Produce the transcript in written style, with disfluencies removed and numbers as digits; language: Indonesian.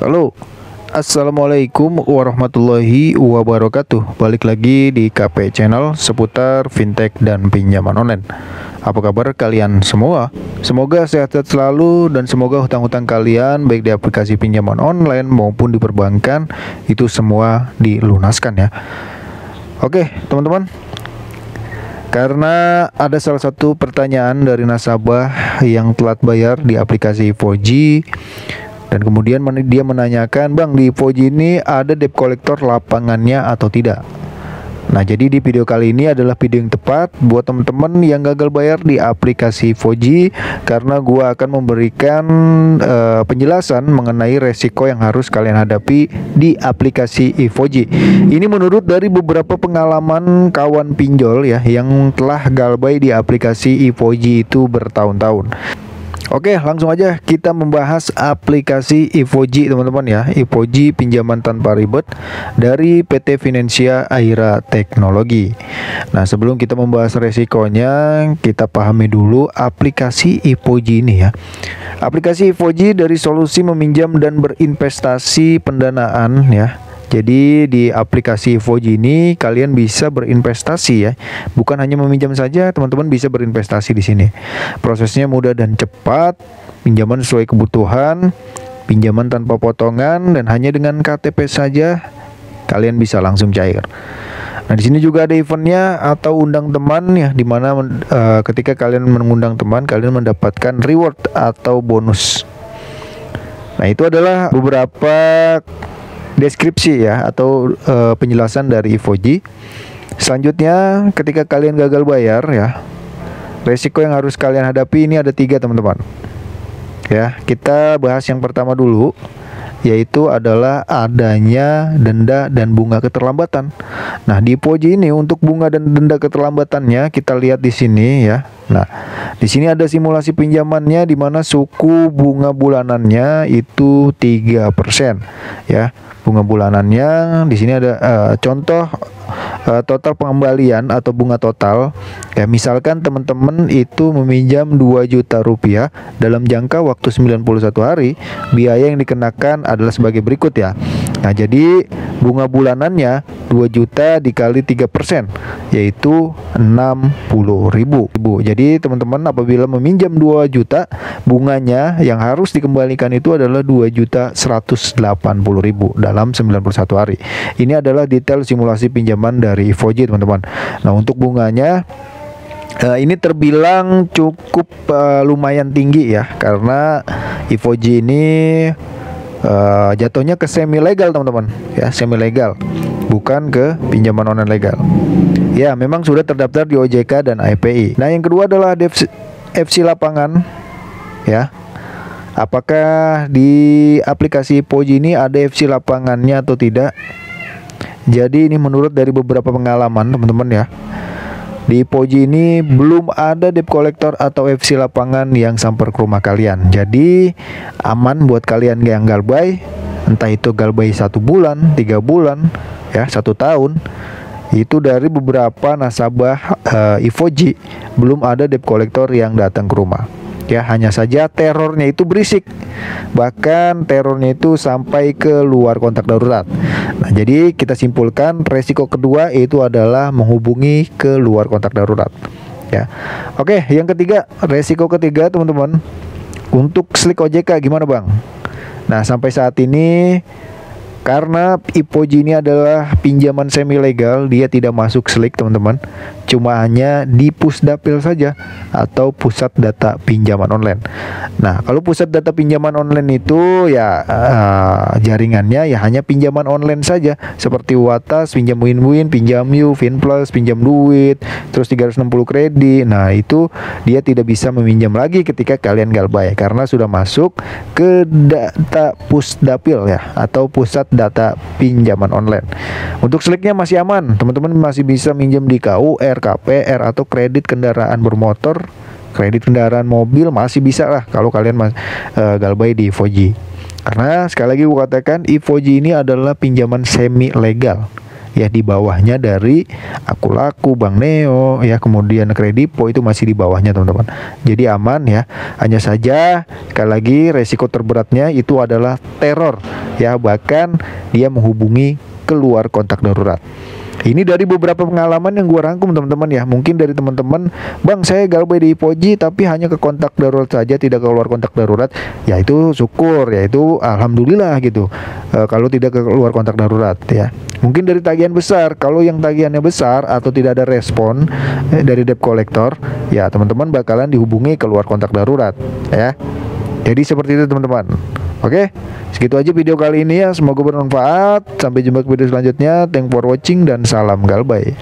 Halo, Assalamualaikum warahmatullahi wabarakatuh. Balik lagi di KP Channel seputar fintech dan pinjaman online. Apa kabar kalian semua? Semoga sehat-sehat selalu dan semoga hutang-hutang kalian baik di aplikasi pinjaman online maupun di perbankan itu semua dilunaskan ya. Oke teman-teman, karena ada salah satu pertanyaan dari nasabah yang telat bayar di aplikasi 4G, dan kemudian dia menanyakan, Bang, di 4G ini ada debt collector lapangannya atau tidak? Nah, jadi di video kali ini adalah video yang tepat buat teman-teman yang gagal bayar di aplikasi 4G, karena gua akan memberikan penjelasan mengenai resiko yang harus kalian hadapi di aplikasi 4G. Ini menurut dari beberapa pengalaman kawan pinjol ya yang telah galbay di aplikasi 4G itu bertahun-tahun. Oke, langsung aja kita membahas aplikasi i4G teman-teman ya. i4G pinjaman tanpa ribet dari PT Finansia Aira Teknologi. Nah, sebelum kita membahas resikonya, kita pahami dulu aplikasi i4G ini ya. Aplikasi i4G dari solusi meminjam dan berinvestasi pendanaan ya. Jadi di aplikasi 4G ini kalian bisa berinvestasi ya. Bukan hanya meminjam saja, teman-teman bisa berinvestasi di sini. Prosesnya mudah dan cepat, pinjaman sesuai kebutuhan, pinjaman tanpa potongan, dan hanya dengan KTP saja kalian bisa langsung cair. Nah, di sini juga ada eventnya atau undang teman ya, dimana ketika kalian mengundang teman, kalian mendapatkan reward atau bonus. Nah, itu adalah beberapa deskripsi ya atau penjelasan dari i4G. Selanjutnya, ketika kalian gagal bayar ya, resiko yang harus kalian hadapi ini ada 3 teman-teman. Ya, kita bahas yang pertama dulu, yaitu adalah adanya denda dan bunga keterlambatan. Nah, di i4G ini untuk bunga dan denda keterlambatannya kita lihat di sini ya. Nah, di sini ada simulasi pinjamannya di mana suku bunga bulanannya itu 3% ya. Bunga bulanannya di sini ada contoh total pengembalian atau bunga total ya. Misalkan teman-teman itu meminjam 2 juta rupiah dalam jangka waktu 91 hari, biaya yang dikenakan adalah sebagai berikut ya. Nah, jadi bunga bulanannya 2 juta dikali 3%, yaitu 60.000. Jadi teman-teman apabila meminjam 2 juta, bunganya yang harus dikembalikan itu adalah 2.180.000 dalam 91 hari. Ini adalah detail simulasi pinjaman dari i4G teman-teman. Nah, untuk bunganya ini terbilang cukup lumayan tinggi ya, karena i4G ini jatuhnya ke semi legal teman-teman ya, semi legal, bukan ke pinjaman online legal. Ya, memang sudah terdaftar di OJK dan API. Nah, yang kedua adalah FC lapangan ya. Apakah di aplikasi i4G ini ada FC lapangannya atau tidak? Jadi ini menurut dari beberapa pengalaman teman-teman ya. Di i4G ini belum ada debt collector atau FC lapangan yang sampai ke rumah kalian. Jadi aman buat kalian yang galbay, entah itu galbay 1 bulan, 3 bulan, ya 1 tahun. Itu dari beberapa nasabah i4G belum ada debt collector yang datang ke rumah. Ya, hanya saja terornya itu berisik. Bahkan terornya itu sampai ke luar kontak darurat. Nah, jadi kita simpulkan resiko kedua itu adalah menghubungi ke luar kontak darurat. Ya. Oke, yang ketiga, resiko ketiga teman-teman, untuk slik OJK gimana, Bang? Nah, sampai saat ini karena i4G ini adalah pinjaman semi legal, dia tidak masuk slik teman-teman. Cuma hanya di Pusdapil saja atau pusat data pinjaman online. Nah, kalau pusat data pinjaman online itu ya jaringannya ya hanya pinjaman online saja, seperti Watas, Pinjam Win-Win, Pinjam You, Finplus, Pinjam Duit, terus 360 kredit. Nah, itu dia tidak bisa meminjam lagi ketika kalian galbay karena sudah masuk ke data Pusdapil ya atau pusat data pinjaman online. Untuk sliknya masih aman, teman-teman masih bisa minjem di KU, KPR atau kredit kendaraan bermotor, kredit kendaraan mobil masih bisa lah kalau kalian galbay di i4G. Karena sekali lagi gue katakan i4G ini adalah pinjaman semi legal ya, di bawahnya dari Akulaku, Bank Neo ya, kemudian Kredipo itu masih di bawahnya teman-teman. Jadi aman ya. Hanya saja sekali lagi resiko terberatnya itu adalah teror ya, bahkan dia menghubungi keluar kontak darurat. Ini dari beberapa pengalaman yang gue rangkum teman-teman ya. Mungkin dari teman-teman, bang saya galbay di Ipoji tapi hanya ke kontak darurat saja, tidak keluar kontak darurat. Ya itu syukur, ya itu alhamdulillah gitu. Kalau tidak keluar kontak darurat ya. Mungkin dari tagihan besar, kalau yang tagihannya besar atau tidak ada respon dari debt collector, ya teman-teman bakalan dihubungi keluar kontak darurat ya. Jadi seperti itu teman-teman. Oke, segitu aja video kali ini ya. Semoga bermanfaat. Sampai jumpa ke video selanjutnya. Thanks for watching dan salam galbay.